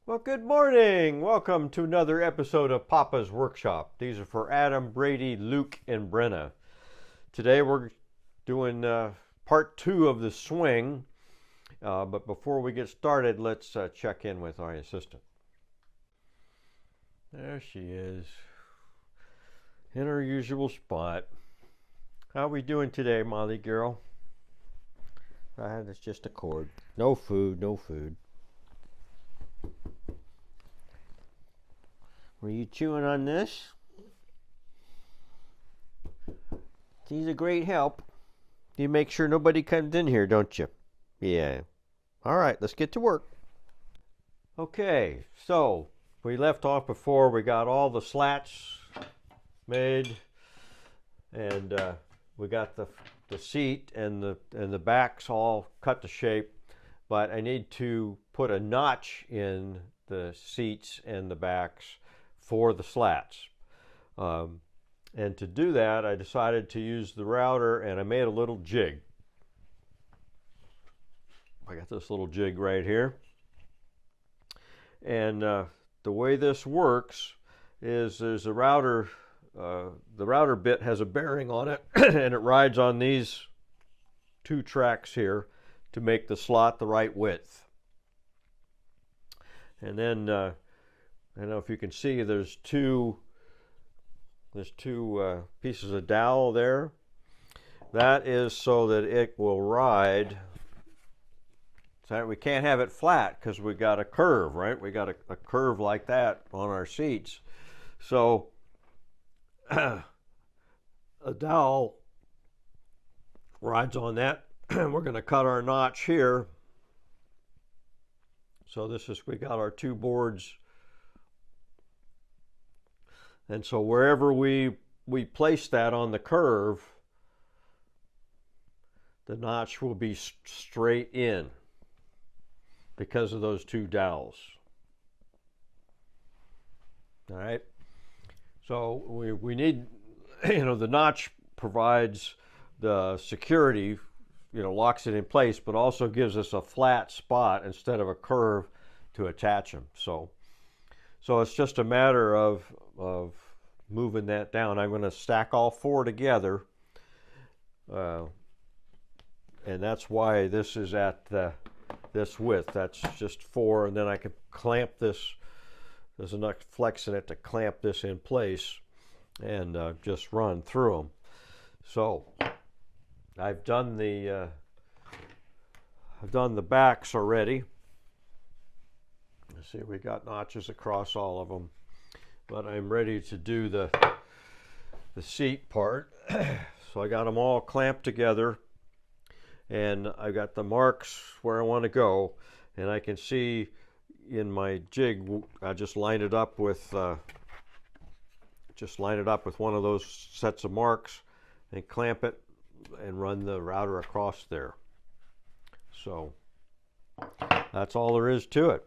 Well, good morning. Welcome to another episode of Papa's Workshop. These are for Adam, Brady, Luke, and Brenna. Today we're doing part two of the swing. But before we get started, let's check in with our assistant. There she is, in her usual spot. How are we doing today, Molly girl? It's just a cord. No food, no food. Were you chewing on this? He's a great help. You make sure nobody comes in here, don't you? Yeah. All right, let's get to work. Okay, so we left off before. We got all the slats made, and we got the seat and the backs all cut to shape. But I need to put a notch in the seats and the backs for the slats. And to do that, I decided to use the router, and I made a little jig. I got this little jig right here. And the way this works is there's a router, the router bit has a bearing on it, and it rides on these two tracks here to make the slot the right width. And then I don't know if you can see, there's two pieces of dowel there. That is so that it will ride. So we can't have it flat because we got a curve, right? We got a curve like that on our seats. So a dowel rides on that. We're going to cut our notch here. So we got our two boards. And so wherever we place that on the curve, the notch will be straight in because of those two dowels. All right. So we need, the notch provides the security, locks it in place, but also gives us a flat spot instead of a curve to attach them. So it's just a matter of moving that down. I'm going to stack all four together, and that's why this is at this width. That's just four, and then I can clamp this. There's enough flex in it to clamp this in place and just run through them. So I've done the backs already. See, we got notches across all of them, but I'm ready to do the seat part. So I got them all clamped together, and I got the marks where I want to go, and I can see in my jig I just line it up with one of those sets of marks and clamp it and run the router across there. So that's all there is to it.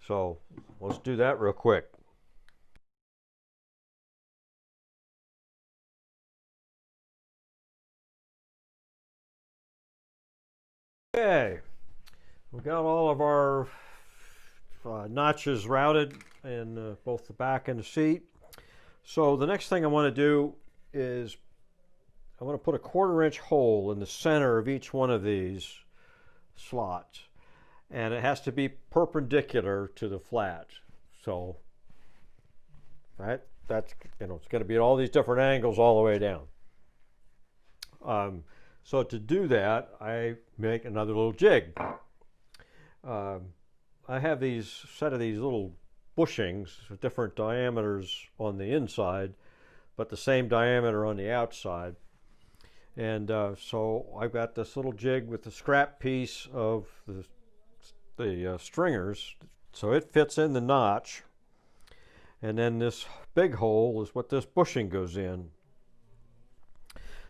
So let's do that real quick. Okay, we got all of our notches routed in both the back and the seat. So the next thing I want to do is I want to put a 1/4-inch hole in the center of each one of these slots. And it has to be perpendicular to the flat. So, right, that's, it's going to be at all these different angles all the way down. So to do that, I make another little jig. I have these set of these little bushings with different diameters on the inside, but the same diameter on the outside. And so I've got this little jig with the scrap piece of the stringers, so it fits in the notch, and then this big hole is what this bushing goes in.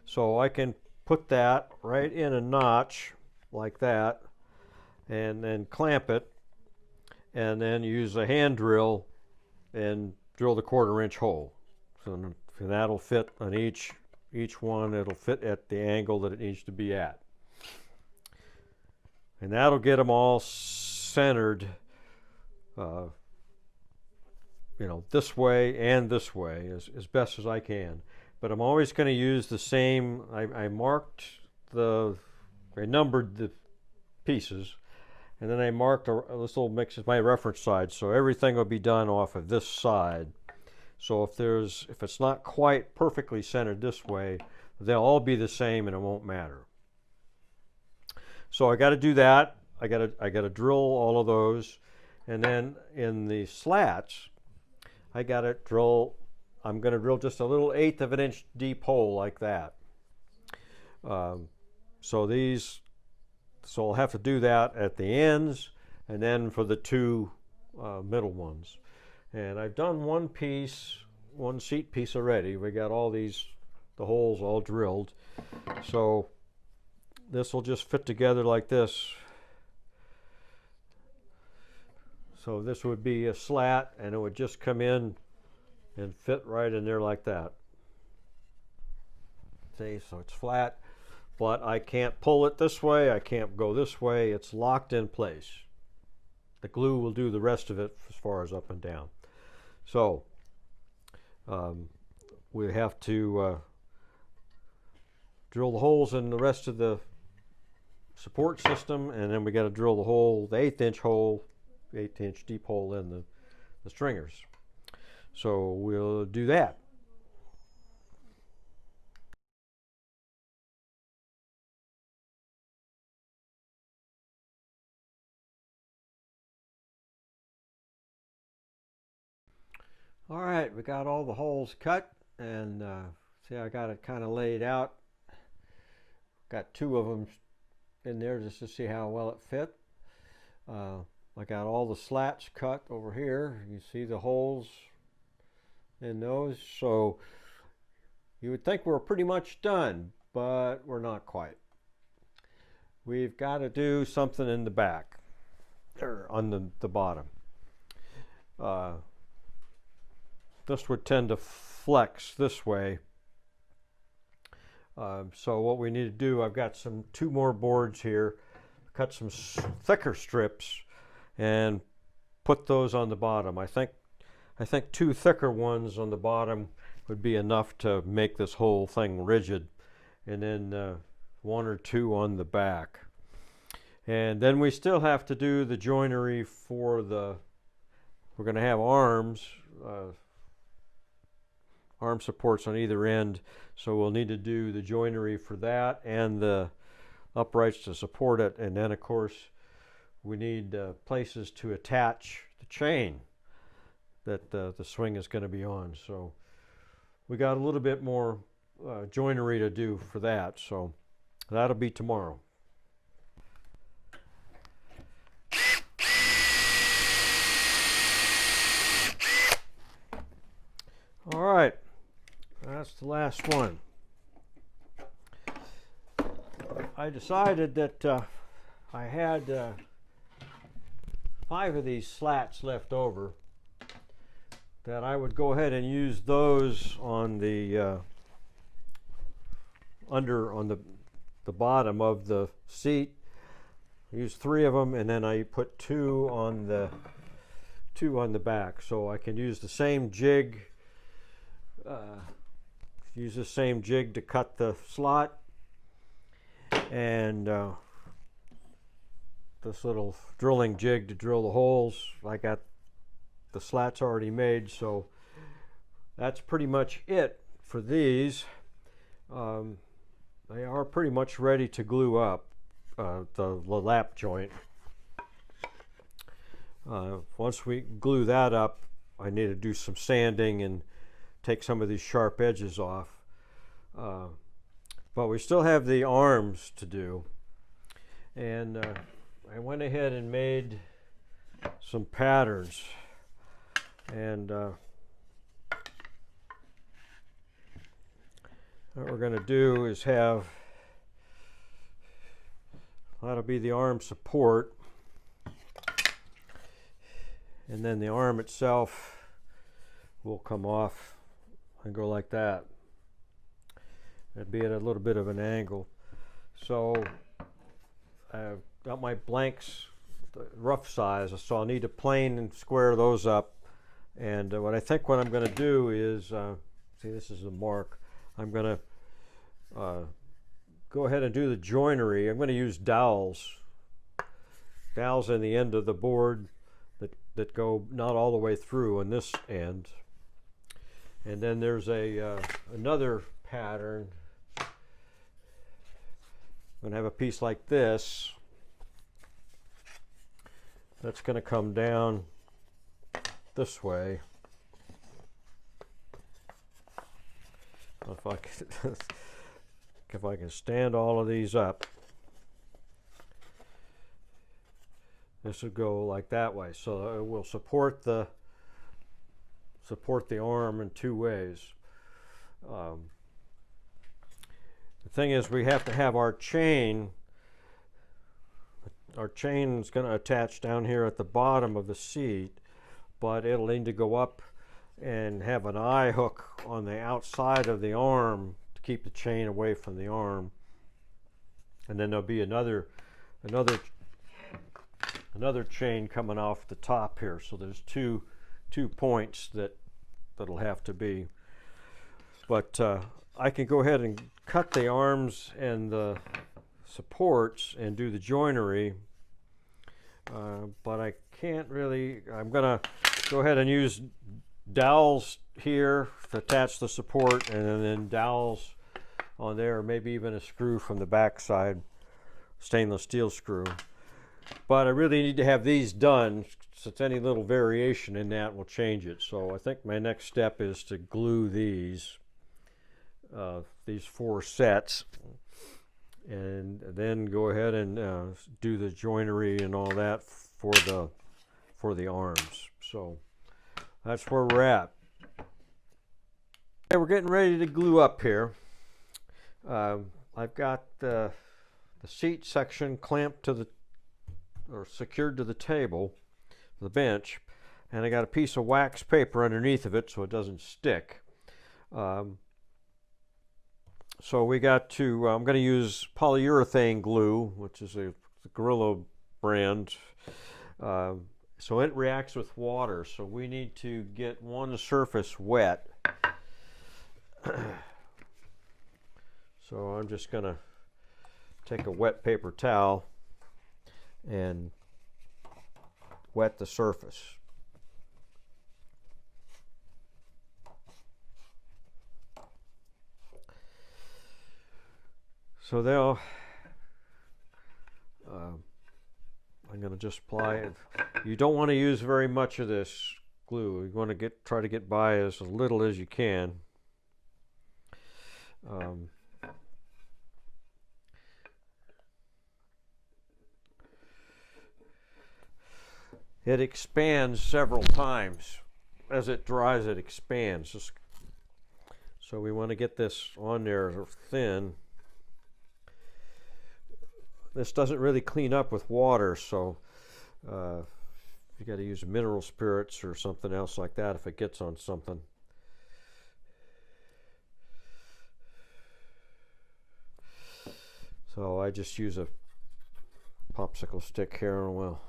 So I can put that right in a notch like that, and then clamp it, and then use a hand drill and drill the 1/4-inch hole. So that'll fit on each one. It'll fit at the angle that it needs to be at. And that'll get them all centered this way and this way as best as I can. But I'm always going to use the same. I numbered the pieces, and then I marked this little mix as my reference side. So everything will be done off of this side. So if it's not quite perfectly centered this way, they'll all be the same and it won't matter. So I got to do that. I got to drill all of those, and then in the slats, I got to drill. I'm going to drill just a little 1/8 of an inch deep hole like that. So I'll have to do that at the ends, and then for the two middle ones. And I've done one seat piece already. We got the holes all drilled. So this will just fit together like this. So this would be a slat, and it would just come in and fit right in there like that. See, so it's flat, but I can't pull it this way. I can't go this way. It's locked in place. The glue will do the rest of it as far as up and down. So we have to drill the holes in the rest of the support system, and then we got to drill the 1/8 inch hole, 1/8 inch deep hole in the stringers. So we'll do that. All right, we got all the holes cut, and see, I got it kind of laid out. Got 2 of them in there just to see how well it fit. I got all the slats cut over here. You see the holes in those. So you would think we're pretty much done, but we're not quite. We've got to do something in the back, or on the bottom. This would tend to flex this way. So what we need to do, I've got 2 more boards here, cut some thicker strips and put those on the bottom. I think 2 thicker ones on the bottom would be enough to make this whole thing rigid, and then 1 or 2 on the back. And then we still have to do the joinery for we're going to have arm supports on either end, so we'll need to do the joinery for that and the uprights to support it. And then of course we need places to attach the chain that the swing is going to be on. So we got a little bit more joinery to do for that, so that'll be tomorrow. All right, that's the last one. I decided that I had 5 of these slats left over, that I would go ahead and use those on the the bottom of the seat. I used 3 of them, and then I put 2 on the back, so I can use the same jig. Use the same jig to cut the slot, and this little drilling jig to drill the holes. I got the slats already made, so that's pretty much it for these. They are pretty much ready to glue up, the lap joint. Once we glue that up, I need to do some sanding and take some of these sharp edges off. But we still have the arms to do. And I went ahead and made some patterns. And what we're going to do is that'll be the arm support. And then the arm itself will come off and go like that. It'd be at a little bit of an angle. So I've got my blanks, the rough size, so I'll need to plane and square those up And what I'm going to do is, see, this is the mark. I'm going to go ahead and do the joinery. I'm going to use dowels in the end of the board that go not all the way through on this end. And then there's another pattern. I'm going to have a piece like this that's going to come down this way. If I can stand all of these up, this would go like that way. So it will support the arm in two ways. The thing is, we have to have our chain. Our chain is going to attach down here at the bottom of the seat, but it'll need to go up and have an eye hook on the outside of the arm to keep the chain away from the arm. And then there'll be another chain coming off the top here. So there's two points that'll have to be. But I can go ahead and cut the arms and the supports and do the joinery, but I can't really. I'm gonna go ahead and use dowels here to attach the support, and then dowels on there, or maybe even a screw from the back side, stainless steel screw. But I really need to have these done, since any little variation in that will change it. So I think my next step is to glue these 4 sets, and then go ahead and do the joinery and all that for the arms. So that's where we're at. Okay, we're getting ready to glue up here. I've got the seat section clamped to or secured to the table, the bench, and I got a piece of wax paper underneath of it so it doesn't stick. So we got to, I'm going to use polyurethane glue, which is the Gorilla brand. So it reacts with water, so we need to get one surface wet. So I'm just going to take a wet paper towel and wet the surface. So they'll, I'm going to just apply it. You don't want to use very much of this glue. You want to try to get by as little as you can. It expands several times. As it dries, it expands. So we want to get this on there thin. This doesn't really clean up with water, so you got to use mineral spirits or something else like that if it gets on something. So I just use a popsicle stick here and well.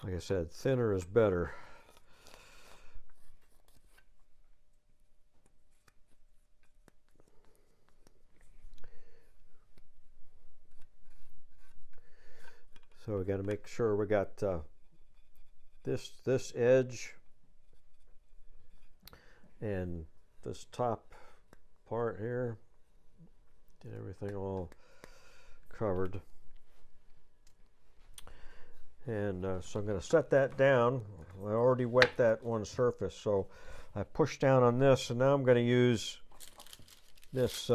Like I said, thinner is better. So we got to make sure we got this edge and this top part here. Get everything all covered. And so I'm going to set that down. I already wet that one surface, so I push down on this, and now I'm going to use this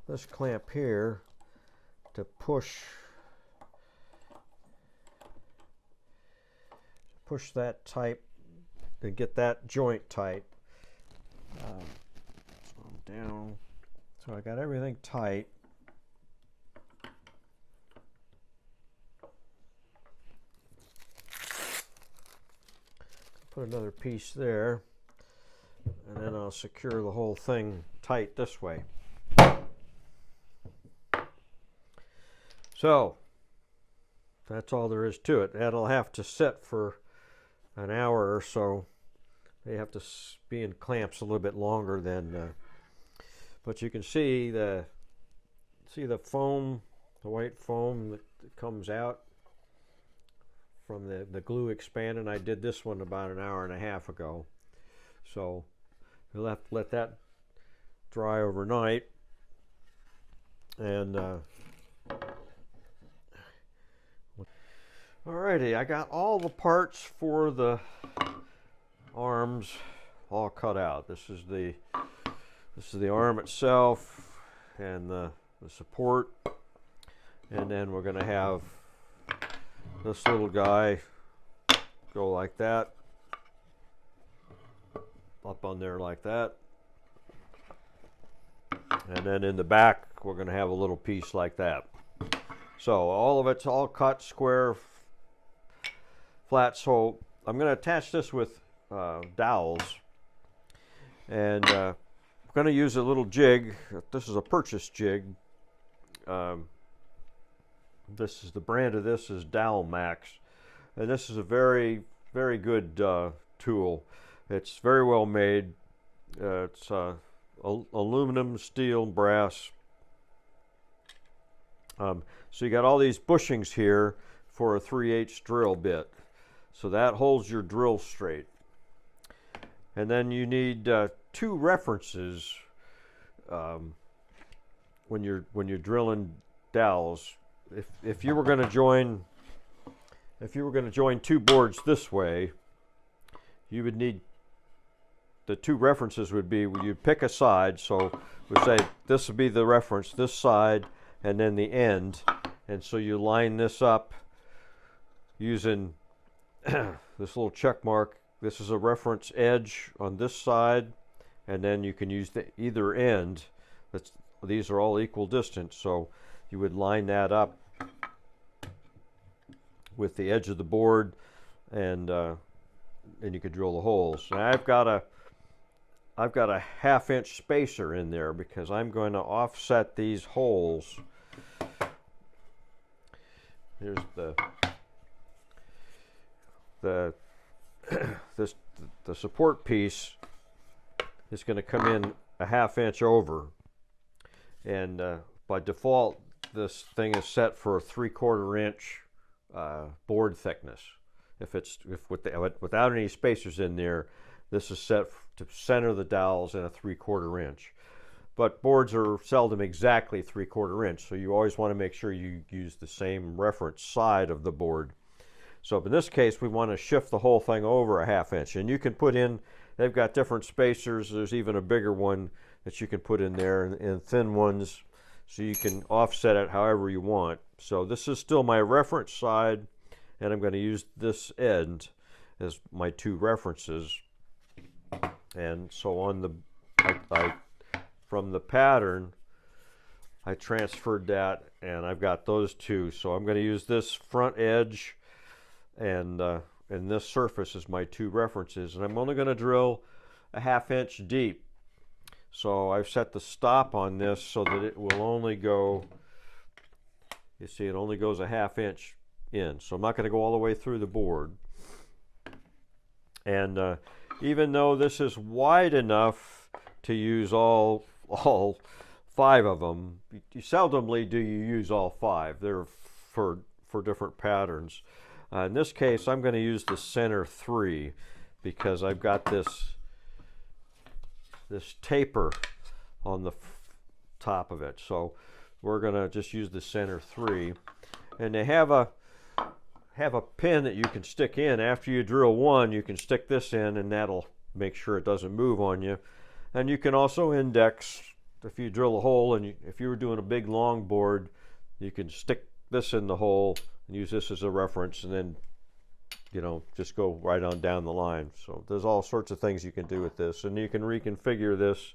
this clamp here to push that tight to get that joint tight. So I'm down. So I got everything tight. put another piece there, and then I'll secure the whole thing tight this way. So that's all there is to it. That'll have to sit for an hour or so. They have to be in clamps a little bit longer than, but you can see the foam, the white foam that comes out from the glue expanding. I did this one about an hour and a half ago. So we'll have to let that dry overnight. And alrighty, I got all the parts for the arms all cut out. This is the arm itself and the support, and then we're going to have this little guy go like that, up on there like that, and then in the back we're going to have a little piece like that. So all of it's all cut square, flat. So I'm going to attach this with dowels, and I'm going to use a little jig. This is a purchase jig. This is the brand of this is Dowel Max, and this is a very, very good tool. It's very well made. It's aluminum, steel, brass. So you got all these bushings here for a 3/8 drill bit, so that holds your drill straight. And then you need two references when you're drilling dowels. If you were going to join two boards this way, you would need the two references would be, you pick a side. So we say this would be the reference, this side, and then the end. And so you line this up using this little check mark. This is a reference edge on this side, and then you can use the either end. These are all equal distance, so you would line that up with the edge of the board, and you could drill the holes. Now I've got a 1/2-inch spacer in there because I'm going to offset these holes. Here's the support piece is going to come in a 1/2 inch over, and by default this thing is set for a 3/4 inch board thickness. Without any spacers in there, this is set to center the dowels in a 3/4 inch. But boards are seldom exactly 3/4 inch, so you always want to make sure you use the same reference side of the board. So in this case, we want to shift the whole thing over a 1/2 inch, and you can put in, they've got different spacers. There's even a bigger one that you can put in there, and thin ones, so you can offset it however you want. So this is still my reference side, and I'm going to use this end as my two references. And so on from the pattern, I transferred that, and I've got those two. So I'm going to use this front edge and this surface as my two references, and I'm only going to drill a 1/2 inch deep. So I've set the stop on this so that it will only go, you see, it only goes a 1/2 inch in. So I'm not going to go all the way through the board. And even though this is wide enough to use all 5 of them, you seldomly do you use all 5. They're for different patterns. In this case, I'm going to use the center 3 because I've got this taper on the top of it. So we're going to just use the center 3, and they have a pin that you can stick in. After you drill one, you can stick this in, and that'll make sure it doesn't move on you. And you can also index if you drill a hole, and if you were doing a big long board, you can stick this in the hole and use this as a reference, and then just go right on down the line. So there's all sorts of things you can do with this, and you can reconfigure this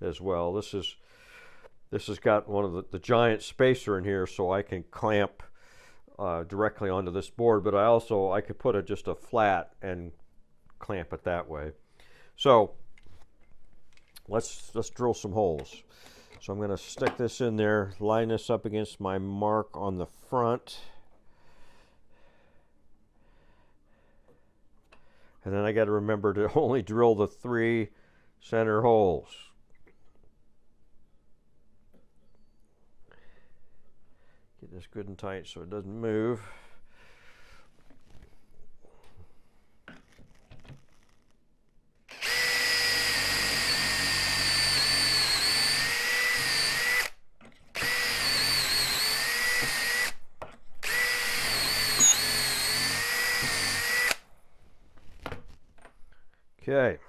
as well. This has got one of the giant spacer in here, so I can clamp directly onto this board, but I could put just a flat and clamp it that way. So let's drill some holes. So I'm going to stick this in there, line this up against my mark on the front. And then I got to remember to only drill the 3 center holes. Get this good and tight so it doesn't move. Okay.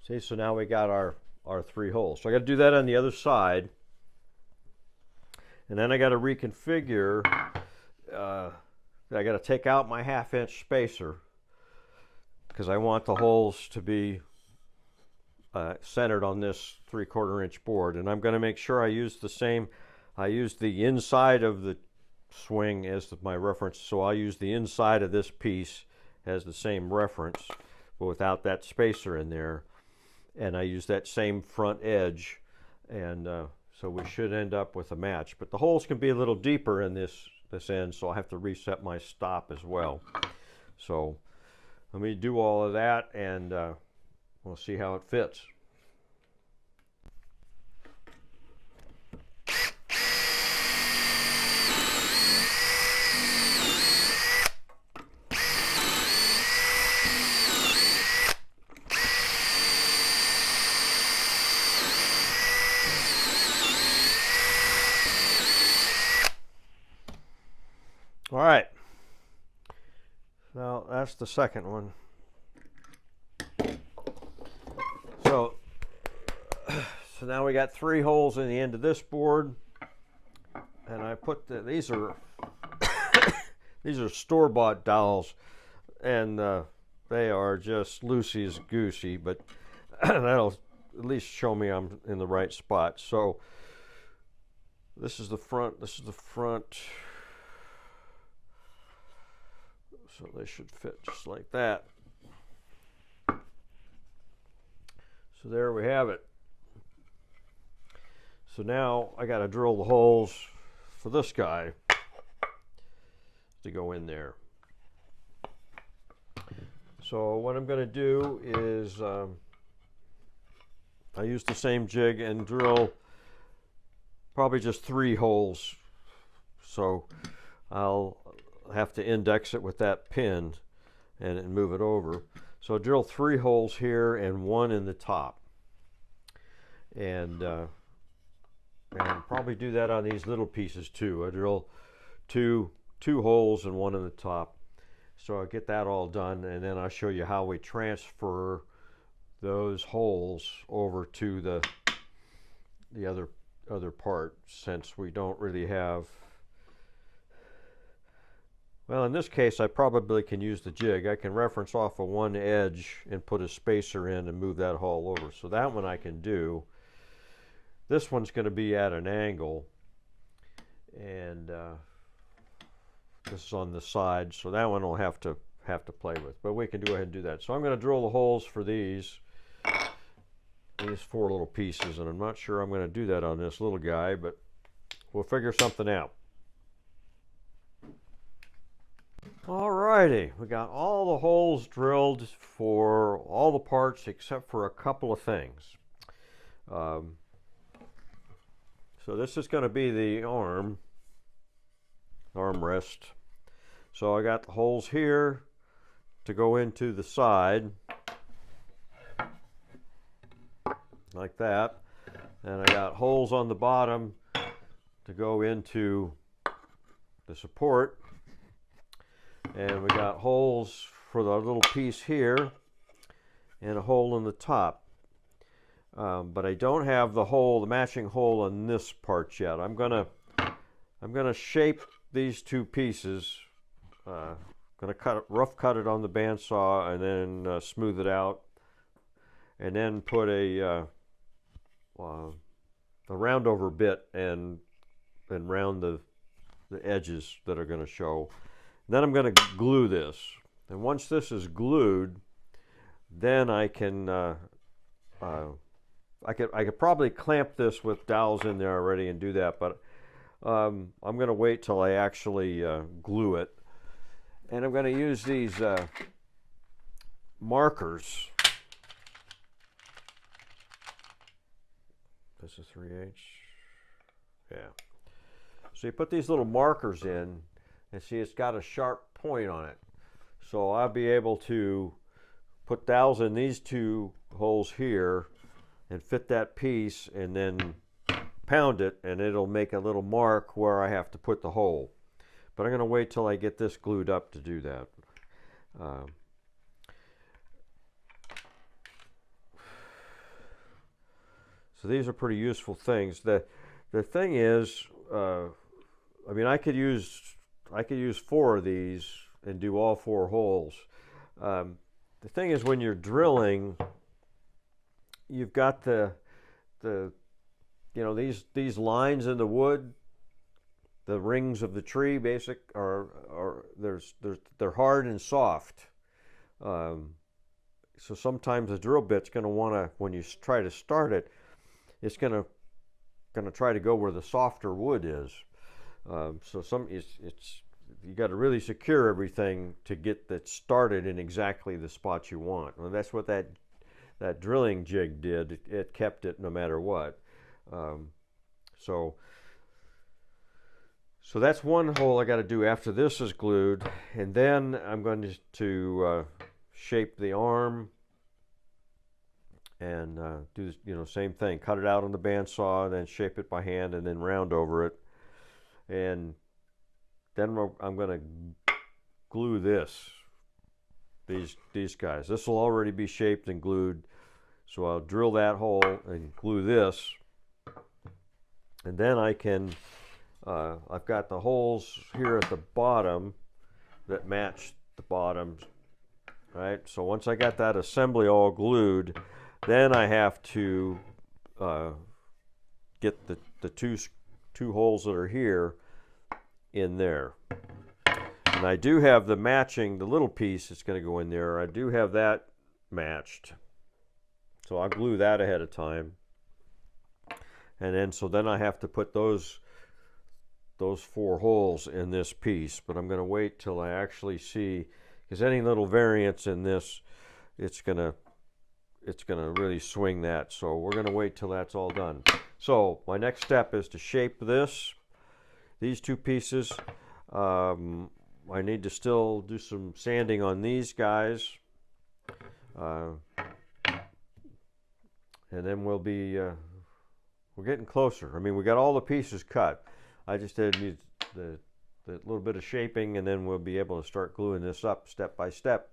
See, so now we got our 3 holes. So I got to do that on the other side. And then I got to reconfigure. I got to take out my 1/2 inch spacer because I want the holes to be centered on this 3/4 inch board. And I'm going to make sure I use the same. I use the inside of the swing as my reference. So I'll use the inside of this piece as the same reference, but without that spacer in there. And I use that same front edge, and so we should end up with a match. But the holes can be a little deeper in this end, so I have to reset my stop as well. So let me do all of that, and we'll see how it fits. All right, now that's the second one. So now we got 3 holes in the end of this board, and I put these are these are store-bought dowels, and they are just loosey goosey, but that'll at least show me I'm in the right spot. So this is the front. This is the front. So they should fit just like that. So there we have it. So now I got to drill the holes for this guy to go in there. So what I'm going to do is I use the same jig and drill probably just 3 holes. So I'll have to index it with that pin and move it over. So I drill 3 holes here and 1 in the top, and probably do that on these little pieces too. I drill two holes and 1 in the top. So I'll get that all done, and then I'll show you how we transfer those holes over to the other part, since we don't really have. Well, in this case, I probably can use the jig. I can reference off of one edge and put a spacer in and move that hole over. So that one I can do. This one's going to be at an angle, and this is on the side, so that one will have to play with. But we can go ahead and do that. So I'm going to drill the holes for these 4 little pieces, and I'm not sure I'm going to do that on this little guy, but we'll figure something out. Alrighty, we got all the holes drilled for all the parts except for a couple of things. So this is going to be the armrest. So I got the holes here to go into the side, like that, and I got holes on the bottom to go into the support. And we got holes for the little piece here and a hole in the top. But I don't have the matching hole on this part yet. I'm gonna shape these 2 pieces. Gonna rough cut it on the bandsaw and then smooth it out. and then put a round over bit and round the edges that are going to show. Then I'm going to glue this, and once this is glued, then I can I could probably clamp this with dowels in there already and do that, but I'm going to wait till I actually glue it. And I'm going to use these markers. This is 3/8. Yeah. So you put these little markers in, and see it's got a sharp point on it. So I'll be able to put dowels in these two holes here and fit that piece, and then pound it, and it'll make a little mark where I have to put the hole. But I'm going to wait till I get this glued up to do that. So these are pretty useful things. The thing is, I mean, I could use 4 of these and do all 4 holes. The thing is, when you're drilling, you've got the you know, these lines in the wood, the rings of the tree, they're hard and soft. So sometimes the drill bit's going to want to, when you try to start it, it's going to try to go where the softer wood is. So you got to really secure everything to get that started in exactly the spot you want. Well, that's what that drilling jig did. It kept it no matter what. So that's one hole I got to do after this is glued, and then I'm going to shape the arm and do the same thing. Cut it out on the bandsaw, and then shape it by hand, and then round over it. And then I'm going to glue these guys. This will already be shaped and glued, so I'll drill that hole and glue this, and then I can. I've got the holes here at the bottom that match the bottoms, right? So once I got that assembly all glued, then I have to get the two holes that are here in there. And I do have the little piece that's going to go in there. I do have that matched. So I'll glue that ahead of time. And then I have to put those 4 holes in this piece, but I'm going to wait till I actually see, because any little variance in this, it's going to really swing that. So we're going to wait till that's all done. So my next step is to shape these 2 pieces. I need to still do some sanding on these guys, and then we'll be we're getting closer. I mean, we got all the pieces cut. I just need the little bit of shaping, and then we'll be able to start gluing this up step by step.